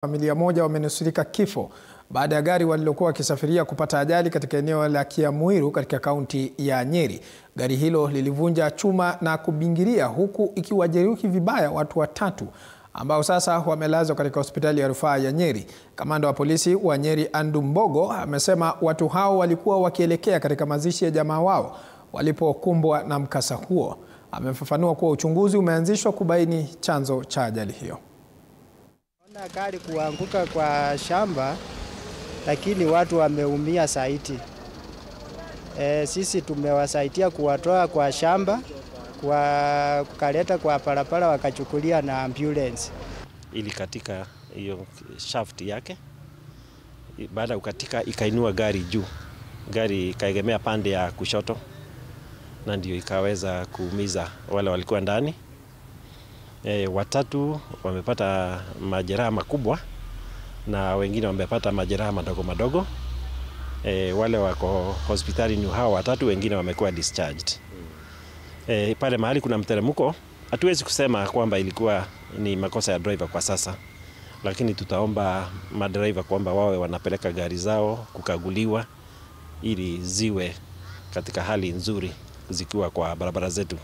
Familia moja wamenusurika kifo baada ya gari walilokuwa wakisafiria kupata ajali katika eneo la Kiamwiru katika kaunti ya Nyeri. Gari hilo lilivunja chuma na kubingiria huku ikiwajeruhi vibaya watu watatu ambao sasa wamelazwa katika hospitali ya rufaa ya Nyeri. Kamanda wa polisi wa Nyeri Andrew Mbogo amesema watu hao walikuwa wakielekea katika mazishi ya jamaa wao walipokumbwa na mkasa huo. Amefafanua kuwa uchunguzi umeanzishwa kubaini chanzo cha ajali hiyo. Gari kuanguka kwa shamba, lakini watu wameumia zaidi. Sisi tumewasaidia kuwatoa kwa shamba, kukaleta kwa parapara wakachukulia na ambulance. Ili katika hiyo shaft yake, baada kukatika ikainua gari juu. Gari ikaegemea pande ya kushoto na ndio ikaweza kuumiza wale walikuwa ndani. Watatu wamepata majeraha makubwa na wengine wamepata majeraha madogo madogo. Wale wako hospitali ni hao watatu, wengine wamekuwa discharged. Pale mahali kuna mteremko, hatuwezi kusema kwamba ilikuwa ni makosa ya driver kwa sasa, lakini tutaomba madriver kwamba wawe wanapeleka gari zao kukaguliwa ili ziwe katika hali nzuri zikiwa kwa barabara zetu.